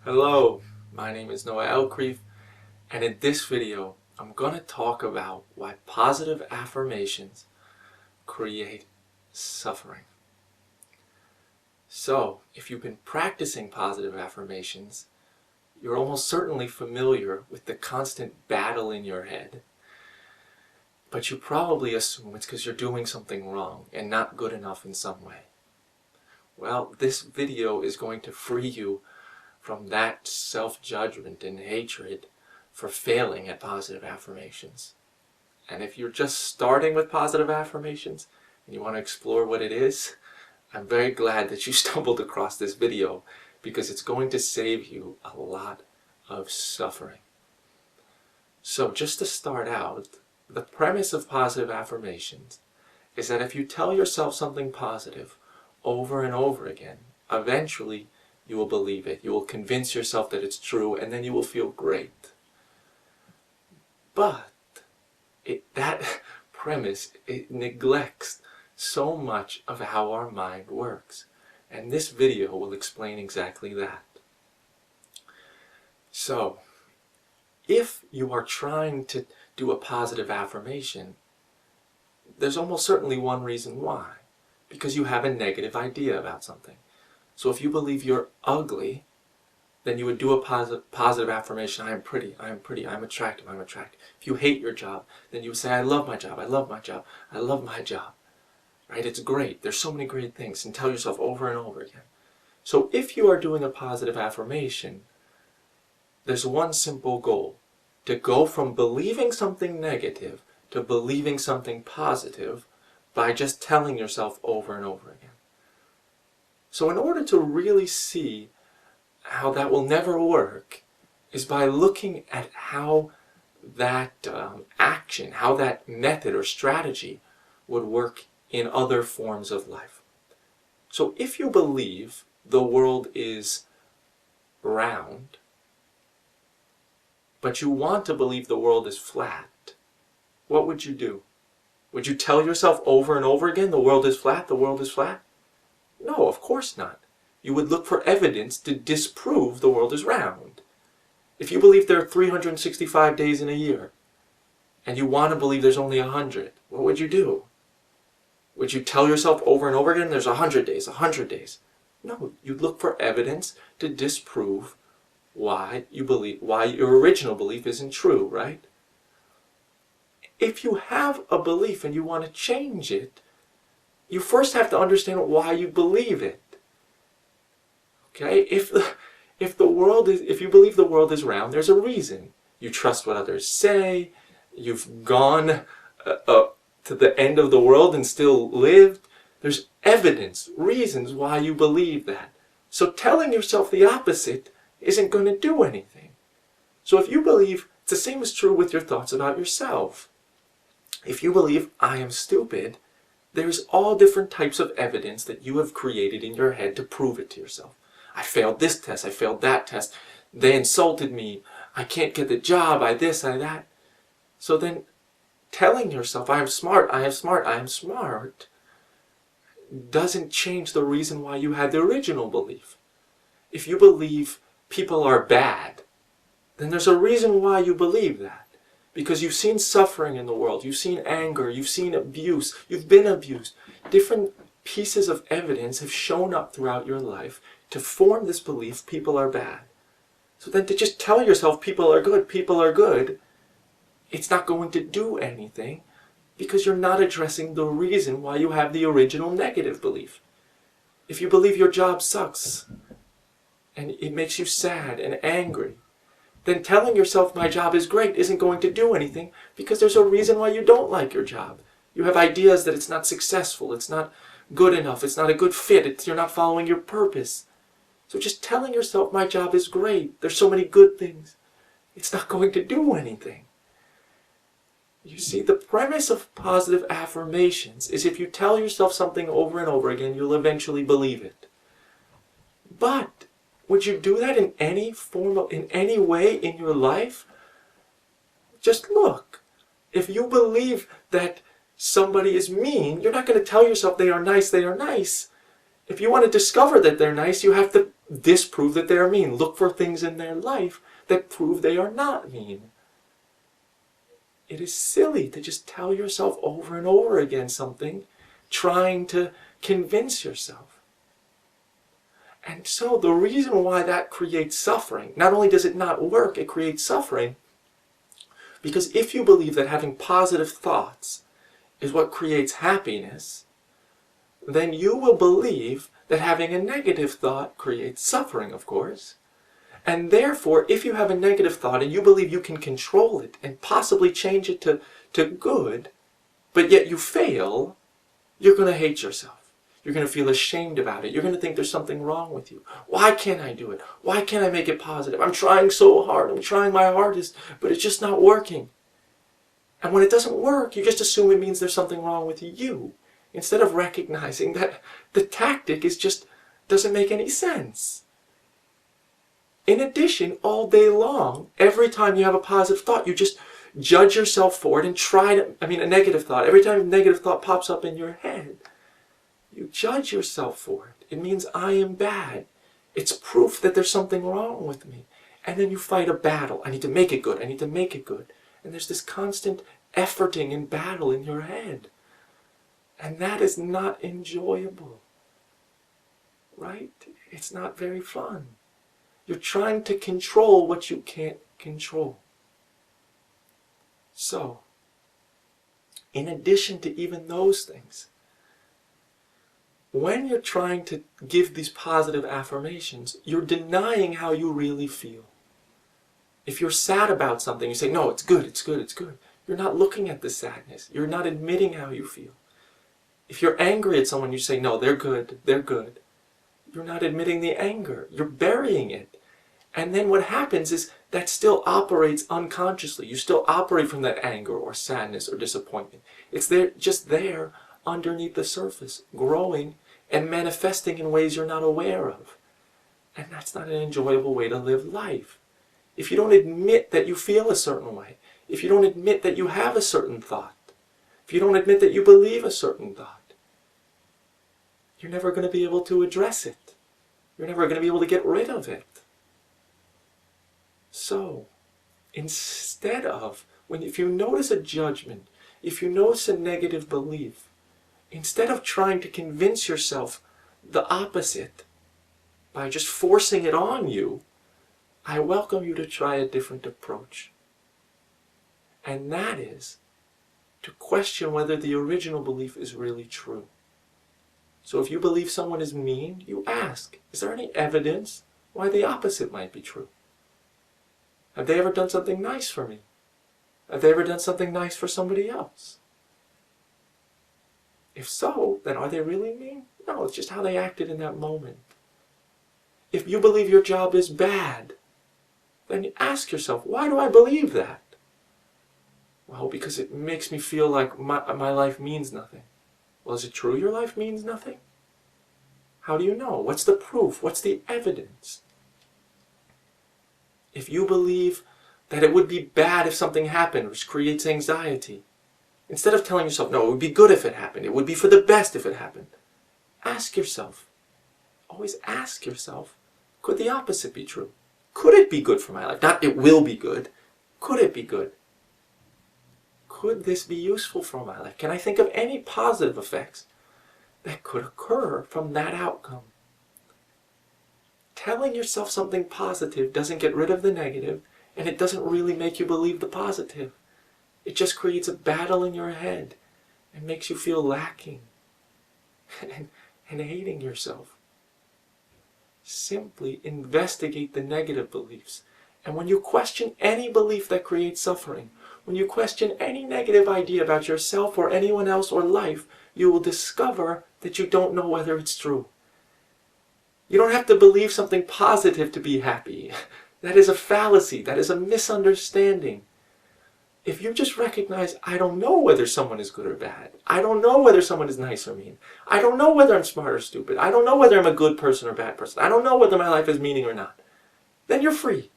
Hello, my name is Elkrief, and in this video I'm going to talk about why positive affirmations create suffering. So, if you've been practicing positive affirmations, you're almost certainly familiar with the constant battle in your head, but you probably assume it's because you're doing something wrong and not good enough in some way. Well, this video is going to free you from that self-judgment and hatred for failing at positive affirmations. And if you're just starting with positive affirmations and you want to explore what it is, I'm very glad that you stumbled across this video because it's going to save you a lot of suffering. So just to start out, the premise of positive affirmations is that if you tell yourself something positive over and over again, eventually you will believe it. You will convince yourself that it's true, and then you will feel great. But that premise, it neglects so much of how our mind works. And this video will explain exactly that. So, if you are trying to do a positive affirmation, there's almost certainly one reason why. Because you have a negative idea about something. So if you believe you're ugly, then you would do a positive affirmation, I am pretty, I'm attractive, I'm attractive. If you hate your job, then you would say, I love my job, I love my job, I love my job. Right? It's great. There's so many great things. And tell yourself over and over again. So if you are doing a positive affirmation, there's one simple goal. To go from believing something negative to believing something positive by just telling yourself over and over again. So in order to really see how that will never work is by looking at how that action, how that method or strategy would work in other forms of life. So if you believe the world is round, but you want to believe the world is flat, what would you do? Would you tell yourself over and over again, the world is flat, the world is flat? No, of course not. You would look for evidence to disprove the world is round. If you believe there are 365 days in a year, and you want to believe there's only 100, what would you do? Would you tell yourself over and over again, there's 100 days, 100 days? No, you'd look for evidence to disprove why your original belief isn't true, right? If you have a belief and you want to change it, you first have to understand why you believe it. Okay? If you believe the world is round, there's a reason. You trust what others say. You've gone to the end of the world and still lived. There's evidence, reasons why you believe that. So telling yourself the opposite isn't going to do anything. So if you believe, it's the same is true with your thoughts about yourself. If you believe, I am stupid, there's all different types of evidence that you have created in your head to prove it to yourself. I failed this test, I failed that test, they insulted me, I can't get the job, I this, I that. So then telling yourself, I am smart, I am smart, I am smart, doesn't change the reason why you had the original belief. If you believe people are bad, then there's a reason why you believe that. Because you've seen suffering in the world, you've seen anger, you've seen abuse, you've been abused. Different pieces of evidence have shown up throughout your life to form this belief people are bad. So then to just tell yourself people are good, it's not going to do anything because you're not addressing the reason why you have the original negative belief. If you believe your job sucks and it makes you sad and angry, then telling yourself my job is great isn't going to do anything because there's a reason why you don't like your job. You have ideas that it's not successful, it's not good enough, it's not a good fit, you're not following your purpose. So just telling yourself my job is great, there's so many good things, it's not going to do anything. You see, the premise of positive affirmations is if you tell yourself something over and over again, you'll eventually believe it. But would you do that in any way in your life? Just look. If you believe that somebody is mean, you're not going to tell yourself they are nice, they are nice. If you want to discover that they're nice, you have to disprove that they're mean. Look for things in their life that prove they are not mean. It is silly to just tell yourself over and over again something, trying to convince yourself. And so the reason why that creates suffering, not only does it not work, it creates suffering, because if you believe that having positive thoughts is what creates happiness, then you will believe that having a negative thought creates suffering, of course. And therefore, if you have a negative thought and you believe you can control it and possibly change it to good, but yet you fail, you're going to hate yourself. You're going to feel ashamed about it. You're going to think there's something wrong with you. Why can't I do it? Why can't I make it positive? I'm trying so hard. I'm trying my hardest, but it's just not working. And when it doesn't work, you just assume it means there's something wrong with you, instead of recognizing that the tactic doesn't make any sense. In addition, all day long, every time you have a positive thought, you just judge yourself for it and a negative thought. Every time a negative thought pops up in your head, you judge yourself for it. It means I am bad. It's proof that there's something wrong with me. And then you fight a battle. I need to make it good. I need to make it good. And there's this constant efforting and battle in your head. And that is not enjoyable. Right? It's not very fun. You're trying to control what you can't control. So, in addition to even those things, when you're trying to give these positive affirmations, you're denying how you really feel. If you're sad about something, you say, no, it's good, it's good, it's good. You're not looking at the sadness. You're not admitting how you feel. If you're angry at someone, you say, no, they're good, they're good. You're not admitting the anger. You're burying it. And then what happens is that still operates unconsciously. You still operate from that anger or sadness or disappointment. It's there, just there underneath the surface, growing and manifesting in ways you're not aware of. And that's not an enjoyable way to live life. If you don't admit that you feel a certain way, if you don't admit that you have a certain thought, if you don't admit that you believe a certain thought, you're never going to be able to address it. You're never going to be able to get rid of it. So, instead of, if you notice a judgment, if you notice a negative belief, instead of trying to convince yourself the opposite by just forcing it on you, I welcome you to try a different approach. And that is to question whether the original belief is really true. So if you believe someone is mean, you ask, is there any evidence why the opposite might be true? Have they ever done something nice for me? Have they ever done something nice for somebody else? If so, then are they really mean? No, it's just how they acted in that moment. If you believe your job is bad, then you ask yourself, why do I believe that? Well, because it makes me feel like my life means nothing. Well, is it true your life means nothing? How do you know? What's the proof? What's the evidence? If you believe that it would be bad if something happened, which creates anxiety, instead of telling yourself, no, it would be good if it happened, it would be for the best if it happened, ask yourself, always ask yourself, could the opposite be true? Could it be good for my life? Not it will be good. Could it be good? Could this be useful for my life? Can I think of any positive effects that could occur from that outcome? Telling yourself something positive doesn't get rid of the negative, and it doesn't really make you believe the positive. It just creates a battle in your head and makes you feel lacking and hating yourself. Simply investigate the negative beliefs. And when you question any belief that creates suffering, when you question any negative idea about yourself or anyone else or life, you will discover that you don't know whether it's true. You don't have to believe something positive to be happy. That is a fallacy. That is a misunderstanding. If you just recognize, I don't know whether someone is good or bad. I don't know whether someone is nice or mean. I don't know whether I'm smart or stupid. I don't know whether I'm a good person or bad person. I don't know whether my life has meaning or not. Then you're free.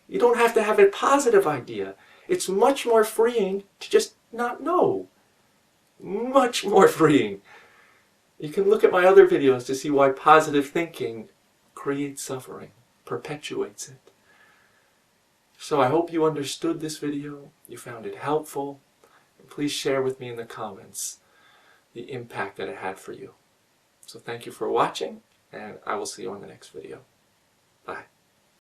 You don't have to have a positive idea. It's much more freeing to just not know. Much more freeing. You can look at my other videos to see why positive thinking creates suffering, perpetuates it. So I hope you understood this video, you found it helpful, and please share with me in the comments the impact that it had for you. So thank you for watching, and I will see you on the next video. Bye.